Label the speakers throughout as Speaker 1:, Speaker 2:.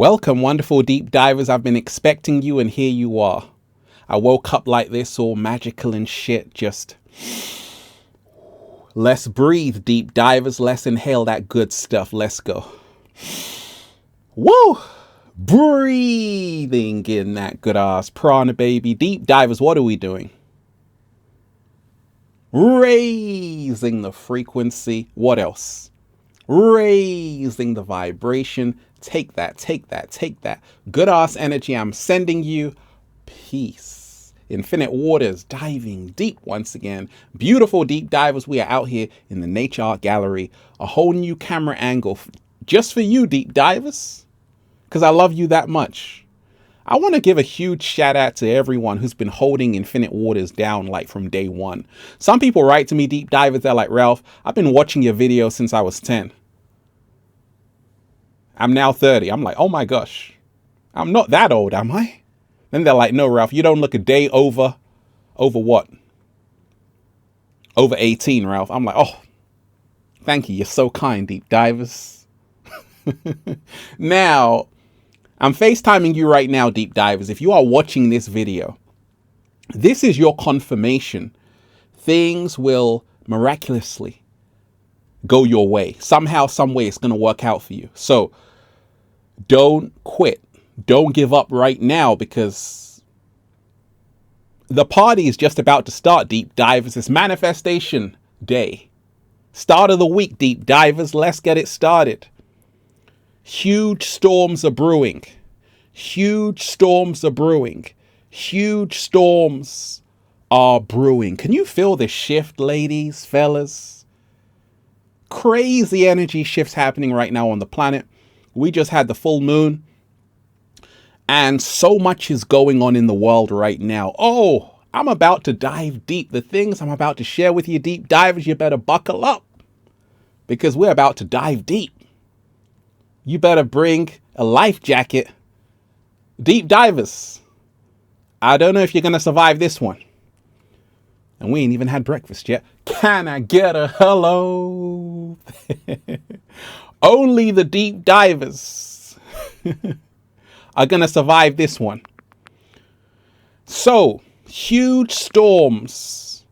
Speaker 1: Welcome, wonderful deep divers. I've been expecting you, and here you are. I woke up like this, all magical and shit. Just let's breathe, deep divers. Let's inhale that good stuff. Let's go. Woo! Breathing in that good ass prana, baby. Deep divers, what are we doing? Raising the frequency. What else? Raising the vibration. Take that, take that, take that. Good ass energy. I'm sending you peace. Infinite waters, diving deep once again. Beautiful deep divers. We are out here in the Nature Art Gallery. A whole new camera angle just for you, deep divers. Because I love you that much. I want to give a huge shout out to everyone who's been holding Infinite Waters down like from day one. Some people write to me, deep divers, they're like, Ralph, I've been watching your videos since I was 10. I'm now 30. I'm like, oh my gosh, I'm not that old, am I? Then they're like, no, Ralph, you don't look a day over what? Over 18, Ralph. I'm like, oh, thank you. You're so kind, deep divers. Now, I'm FaceTiming you right now, deep divers. If you are watching this video, this is your confirmation. Things will miraculously go your way. Somehow, some way, it's going to work out for you. So don't quit. Don't give up right now, because the party is just about to start, deep divers. It's manifestation day. Start of the week, deep divers. Let's get it started. Huge storms are brewing. Huge storms are brewing. Huge storms are brewing. Can you feel the shift, ladies, fellas? Crazy energy shifts happening right now on the planet. We just had the full moon. And so much is going on in the world right now. Oh, I'm about to dive deep. The things I'm about to share with you, deep divers, you better buckle up. Because we're about to dive deep. You better bring a life jacket. Deep divers, I don't know if you're going to survive this one. And we ain't even had breakfast yet. Can I get a hello? Only the deep divers are going to survive this one. So, huge storms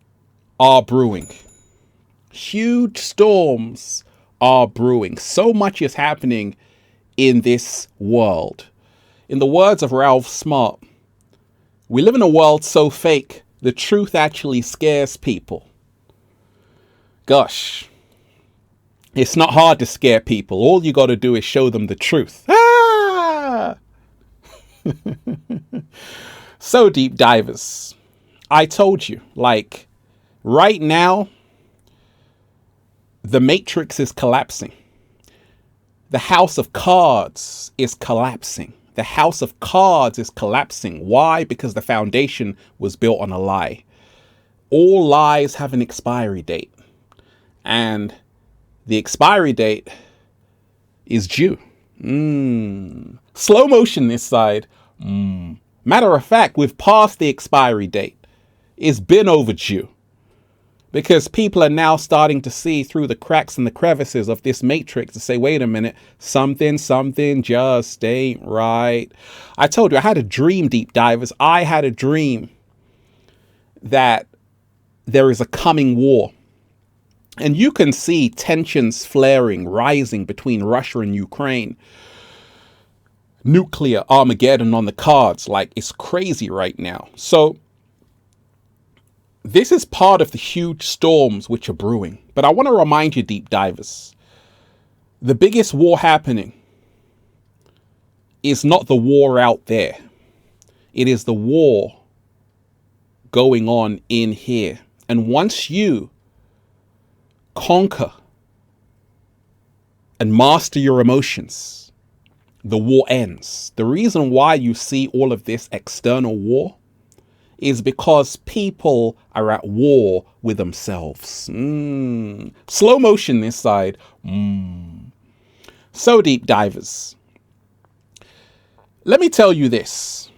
Speaker 1: are brewing. Huge storms are brewing. So much is happening in this world. In the words of Ralph Smart, we live in a world so fake, the truth actually scares people. Gosh, it's not hard to scare people. All you got to do is show them the truth. Ah! So, deep divers, I told you, like, right now, the matrix is collapsing. The house of cards is collapsing. The house of cards is collapsing. Why? Because the foundation was built on a lie. All lies have an expiry date. And the expiry date is due. Slow motion this side. Matter of fact, we've passed the expiry date. It's been overdue. Because people are now starting to see through the cracks and the crevices of this matrix to say, wait a minute, something just ain't right. I told you, I had a dream, deep divers. I had a dream that there is a coming war. And you can see tensions flaring, rising between Russia and Ukraine. Nuclear Armageddon on the cards. Like, it's crazy right now. So this is part of the huge storms which are brewing. But I want to remind you, deep divers, the biggest war happening is not the war out there. It is the war going on in here. And once you conquer and master your emotions, the war ends. The reason why you see all of this external war is because people are at war with themselves. Slow motion this side. So, deep divers, let me tell you this.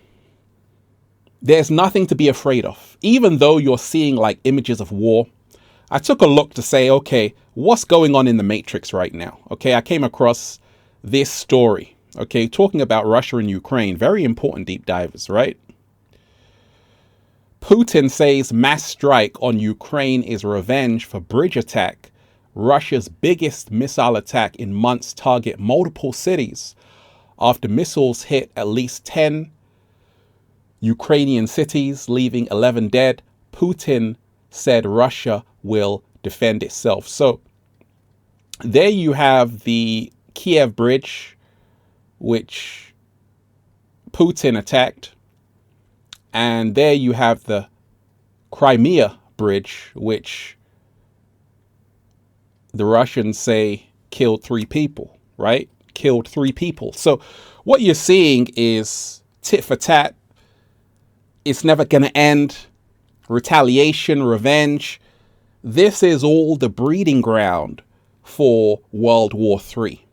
Speaker 1: There's nothing to be afraid of. Even though you're seeing like images of war, I took a look to say, okay, what's going on in the matrix right now? Okay, I came across this story. Okay, talking about Russia and Ukraine, very important deep divers, right? Putin says mass strike on Ukraine is revenge for bridge attack. Russia's biggest missile attack in months target multiple cities after missiles hit at least 10 Ukrainian cities, leaving 11 dead. Putin said Russia will defend itself. So there you have the Kiev bridge, which Putin attacked. And there you have the Crimea bridge, which the Russians say killed 3 people, right? Killed 3 people. So what you're seeing is tit for tat. It's never going to end. Retaliation, revenge. This is all the breeding ground for World War III.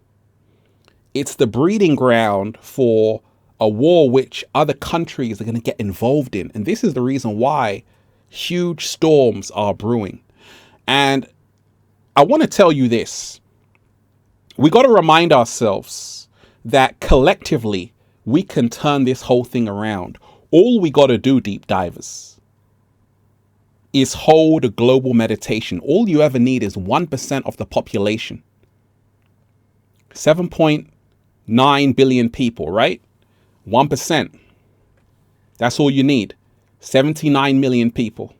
Speaker 1: It's the breeding ground for a war which other countries are going to get involved in. And this is the reason why huge storms are brewing. And I want to tell you this. We got to remind ourselves that collectively we can turn this whole thing around. All we got to do, deep divers, is hold a global meditation. All you ever need is 1% of the population. 7.9 billion people, right? 1%. That's all you need. 79 million people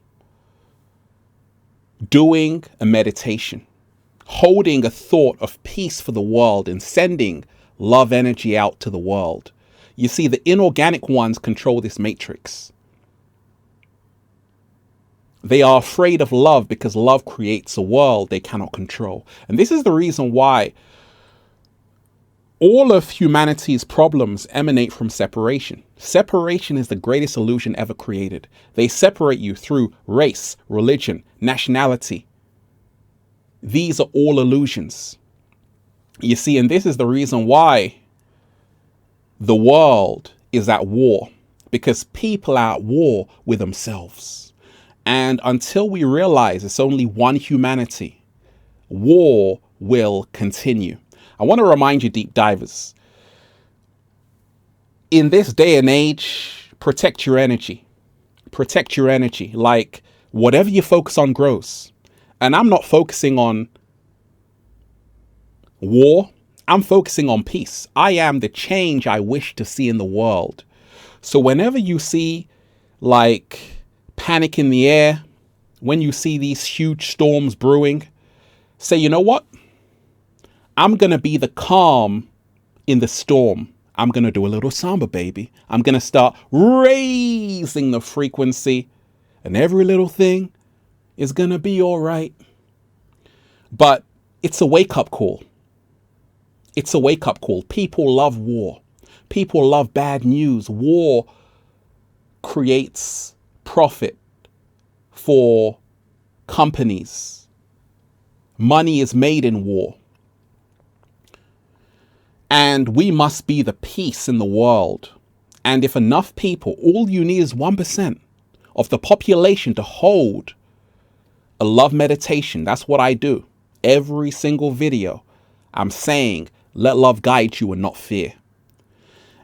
Speaker 1: doing a meditation, holding a thought of peace for the world and sending love energy out to the world. You see, the inorganic ones control this matrix. They are afraid of love because love creates a world they cannot control. And this is the reason why all of humanity's problems emanate from separation. Separation is the greatest illusion ever created. They separate you through race, religion, nationality. These are all illusions. You see, and this is the reason why the world is at war, because people are at war with themselves. And until we realize it's only one humanity, war will continue. I want to remind you, deep divers, in this day and age, protect your energy. Protect your energy. Like, whatever you focus on grows. And I'm not focusing on war. I'm focusing on peace. I am the change I wish to see in the world. So whenever you see like panic in the air, when you see these huge storms brewing, say, you know what? I'm going to be the calm in the storm. I'm going to do a little samba, baby. I'm going to start raising the frequency, and every little thing is going to be all right. But it's a wake-up call. It's a wake-up call. People love war. People love bad news. War creates profit for companies. Money is made in war. And we must be the peace in the world. And if enough people, all you need is 1% of the population to hold a love meditation. That's what I do. Every single video, I'm saying, let love guide you and not fear.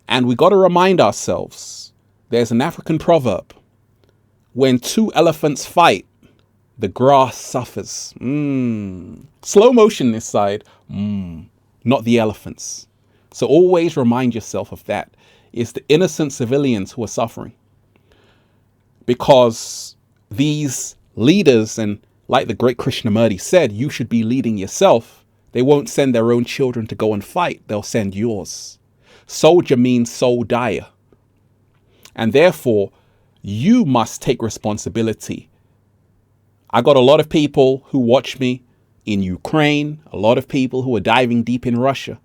Speaker 1: And we got to remind ourselves, there's an African proverb, when 2 elephants fight, the grass suffers. Slow motion this side, not the elephants. So always remind yourself of that. It's the innocent civilians who are suffering. Because these leaders, and like the great Krishnamurti said, you should be leading yourself. They won't send their own children to go and fight. They'll send yours. Soldier means soldier. And therefore, you must take responsibility. I got a lot of people who watch me in Ukraine, a lot of people who are diving deep in Russia.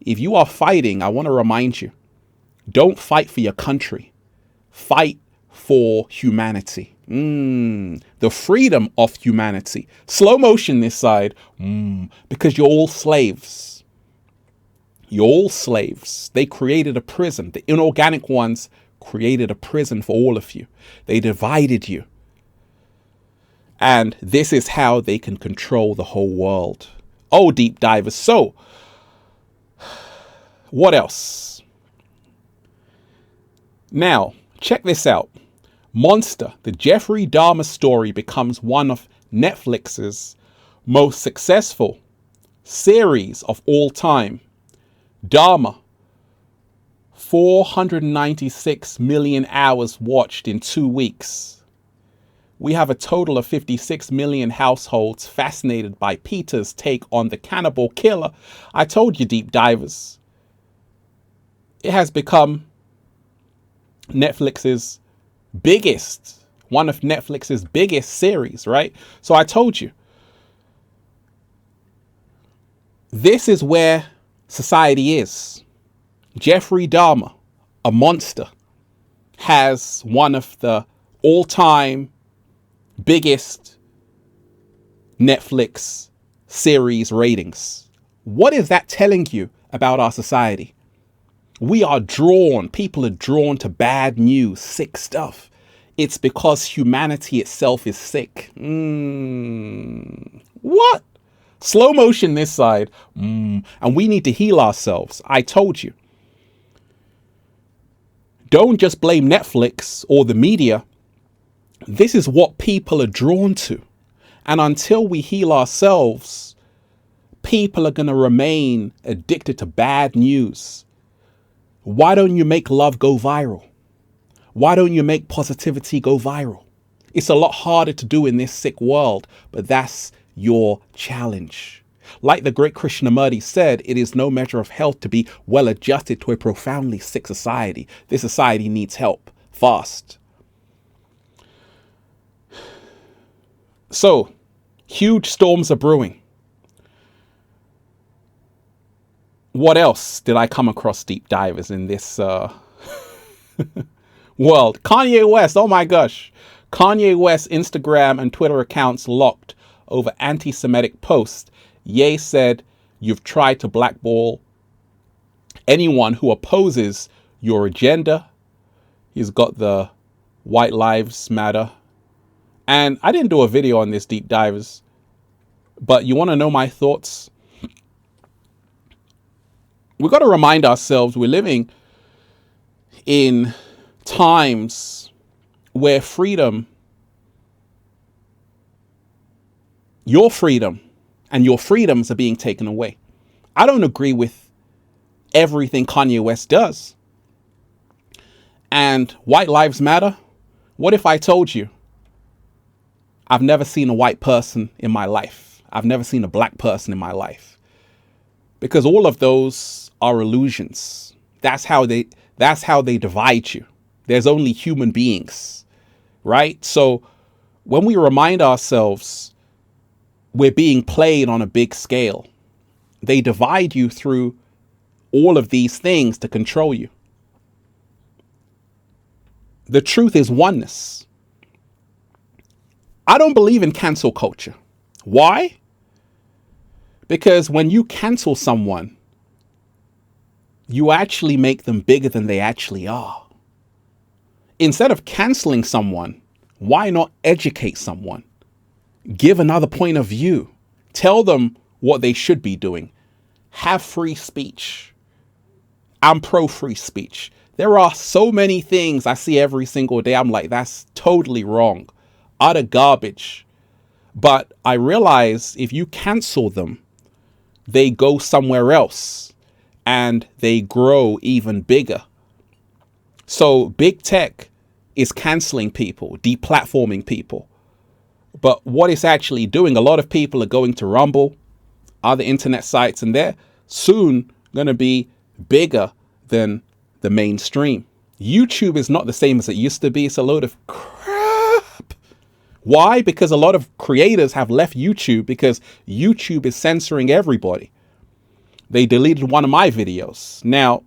Speaker 1: If you are fighting, I want to remind you, don't fight for your country. Fight for humanity. The freedom of humanity. Slow motion this side, because you're all slaves. You're all slaves. They created a prison. The inorganic ones created a prison for all of you. They divided you. And this is how they can control the whole world. Oh, deep divers. So, What else? Now, check this out. Monster, the Jeffrey Dahmer story, becomes one of Netflix's most successful series of all time. Dahmer, 496 million hours watched in 2 weeks. We have a total of 56 million households fascinated by Peter's take on the cannibal killer. I told you, deep divers. It has become Netflix's one of Netflix's biggest series, right? So I told you. This is where society is. Jeffrey Dahmer, a monster, has one of the all-time biggest Netflix series ratings. What is that telling you about our society? People are drawn to bad news, sick stuff. It's because humanity itself is sick. What? Slow motion this side. And we need to heal ourselves. I told you. Don't just blame Netflix or the media. This is what people are drawn to. And until we heal ourselves, people are going to remain addicted to bad news. Why don't you make love go viral? Why don't you make positivity go viral? It's a lot harder to do in this sick world, but that's your challenge. Like the great Krishnamurti said, it is no measure of health to be well adjusted to a profoundly sick society. This society needs help fast. So, huge storms are brewing. What else did I come across, deep divers, in this world? Kanye West, oh my gosh. Kanye West's Instagram and Twitter accounts locked over anti-Semitic posts. Ye said, you've tried to blackball anyone who opposes your agenda. He's got the White Lives Matter. And I didn't do a video on this, deep divers, but you want to know my thoughts? We've got to remind ourselves we're living in times where your freedom and your freedoms are being taken away. I don't agree with everything Kanye West does. And White Lives Matter. What if I told you I've never seen a white person in my life? I've never seen a black person in my life. Because all of those are illusions. That's how they divide you. There's only human beings, right? So when we remind ourselves we're being played on a big scale, they divide you through all of these things to control you. The truth is oneness. I don't believe in cancel culture. Why? Because when you cancel someone, you actually make them bigger than they actually are. Instead of canceling someone, why not educate someone? Give another point of view. Tell them what they should be doing. Have free speech. I'm pro free speech. There are so many things I see every single day. I'm like, that's totally wrong. Utter garbage. But I realize if you cancel them, they go somewhere else and they grow even bigger. So big tech is canceling people, deplatforming people. But what it's actually doing, a lot of people are going to Rumble, other internet sites, and they're soon going to be bigger than the mainstream. YouTube is not the same as it used to be. It's a load of crap. Why? Because a lot of creators have left YouTube because YouTube is censoring everybody. They deleted one of my videos. Now,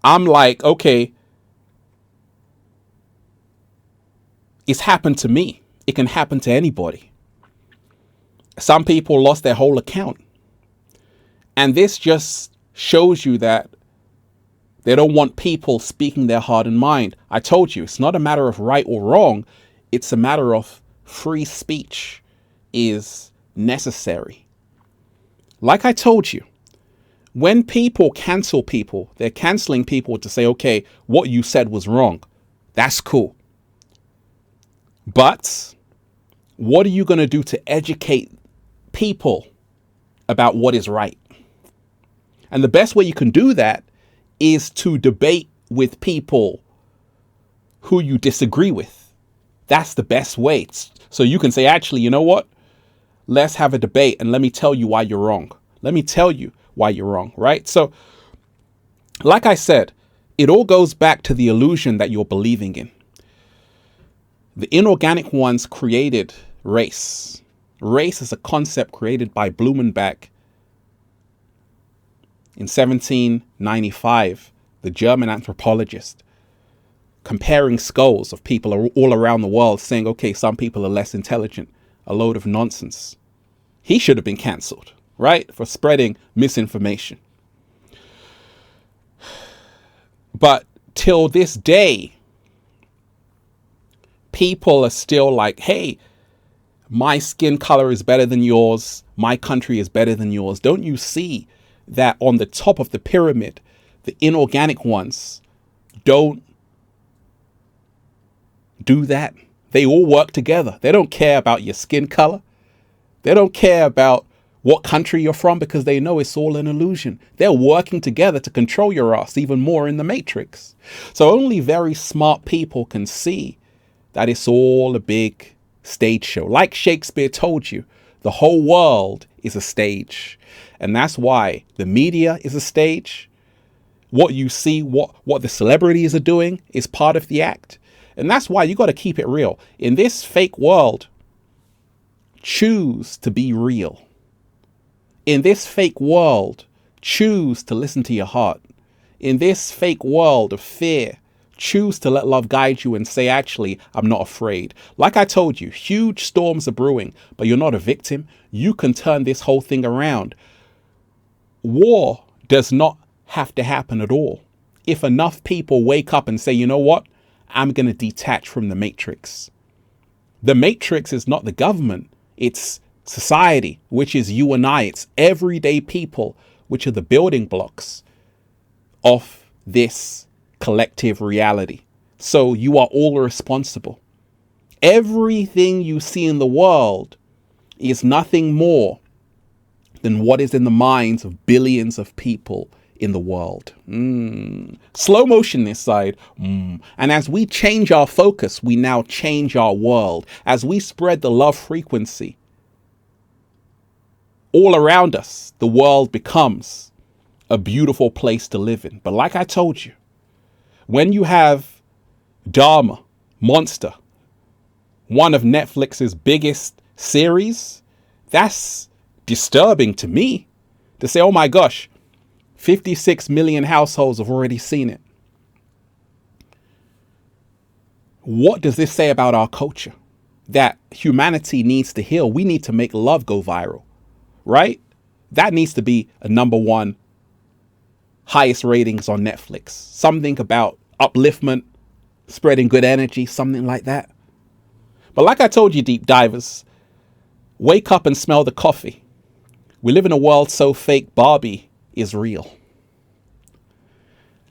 Speaker 1: I'm like, okay, it's happened to me. It can happen to anybody. Some people lost their whole account. And this just shows you that they don't want people speaking their heart and mind. I told you, it's not a matter of right or wrong. It's a matter of free speech is necessary. Like I told you, when people cancel people, they're canceling people to say, okay, what you said was wrong. That's cool. But what are you going to do to educate people about what is right? And the best way you can do that is to debate with people who you disagree with. That's the best way. So you can say, actually, you know what? Let's have a debate and let me tell you why you're wrong. Let me tell you why you're wrong, right? So, like I said, it all goes back to the illusion that you're believing in. The inorganic ones created race. Race is a concept created by Blumenbach in 1795, the German anthropologist, comparing skulls of people all around the world, saying, okay, some people are less intelligent, a load of nonsense. He should have been cancelled, right, for spreading misinformation. But till this day, people are still like, hey, my skin color is better than yours. My country is better than yours. Don't you see that on the top of the pyramid, the inorganic ones don't do that? They all work together. They don't care about your skin color. They don't care about what country you're from because they know it's all an illusion. They're working together to control your ass even more in the Matrix. So only very smart people can see that it's all a big stage show. Like Shakespeare told you, the whole world is a stage. And that's why the media is a stage. What you see, what the celebrities are doing is part of the act. And that's why you got to keep it real. In this fake world, choose to be real. In this fake world, choose to listen to your heart. In this fake world of fear, choose to let love guide you and say, actually, I'm not afraid. Like I told you, huge storms are brewing, but you're not a victim. You can turn this whole thing around. War does not have to happen at all. If enough people wake up and say, you know what? I'm going to detach from the Matrix. The Matrix is not the government. It's society, which is you and I. It's everyday people, which are the building blocks of this collective reality. So you are all responsible. Everything you see in the world is nothing more than what is in the minds of billions of people in the world. Slow motion this side. And as we change our focus, we now change our world. As we spread the love frequency all around us, the world becomes a beautiful place to live in. But like I told you, when you have Dharma, Monster, one of Netflix's biggest series, that's disturbing to me to say, oh my gosh, 56 million households have already seen it. What does this say about our culture? That humanity needs to heal. We need to make love go viral, right? That needs to be a #1 highest ratings on Netflix. Something about upliftment, spreading good energy, something like that. But like I told you, deep divers, wake up and smell the coffee. We live in a world so fake, Barbie is real.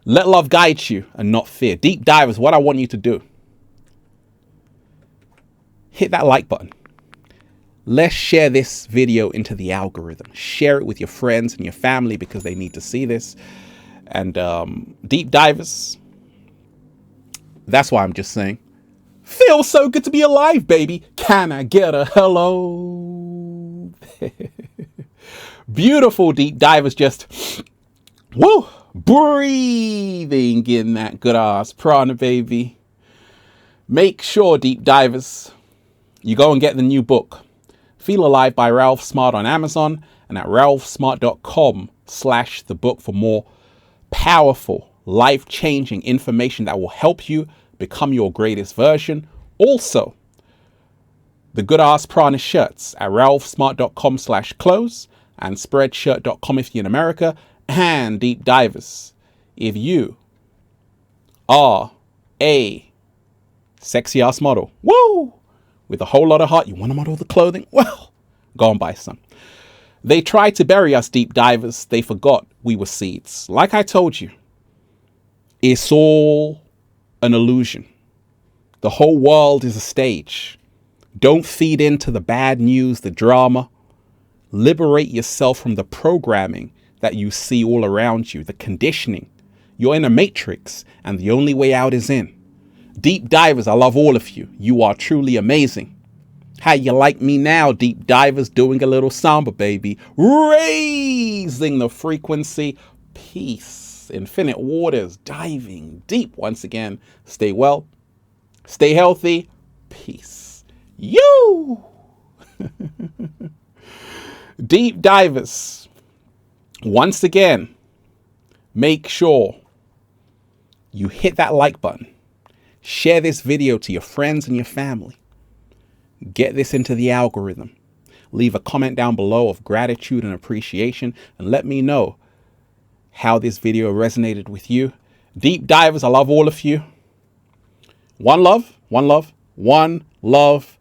Speaker 1: Let love guide you and not fear. Deep divers, what I want you to do, hit that like button. Let's share this video into the algorithm. Share it with your friends and your family because they need to see this. And deep divers, that's why I'm just saying, feels so good to be alive, baby. Can I get a hello? Beautiful deep divers, just woo, breathing in that good ass prana, baby. Make sure, deep divers, you go and get the new book, Feel Alive by Ralph Smart, on Amazon and at ralphsmart.com/the book for more powerful, life-changing information that will help you become your greatest version. Also, the good ass prana shirts at ralphsmart.com/clothes and spreadshirt.com if you're in America. And deep divers, if you are a sexy ass model, woo, with a whole lot of heart, you want to model the clothing, well, go and buy some. They tried to bury us, deep divers. They forgot we were seeds. Like I told you, it's all an illusion. The whole world is a stage. Don't feed into the bad news, the drama. Liberate yourself from the programming that you see all around you, the conditioning. You're in a matrix, and the only way out is in. Deep divers, I love all of you. You are truly amazing. How you like me now, deep divers? Doing a little samba, baby. Raising the frequency. Peace. Infinite waters. Diving deep once again. Stay well. Stay healthy. Peace. You. Deep divers. Once again, make sure you hit that like button. Share this video to your friends and your family. Get this into the algorithm. Leave a comment down below of gratitude and appreciation, and let me know how this video resonated with you. Deep divers, I love all of you. One love, one love, one love.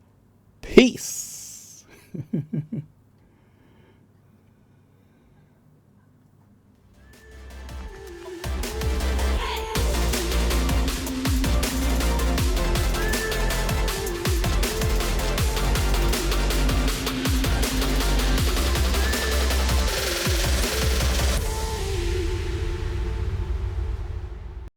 Speaker 1: Peace.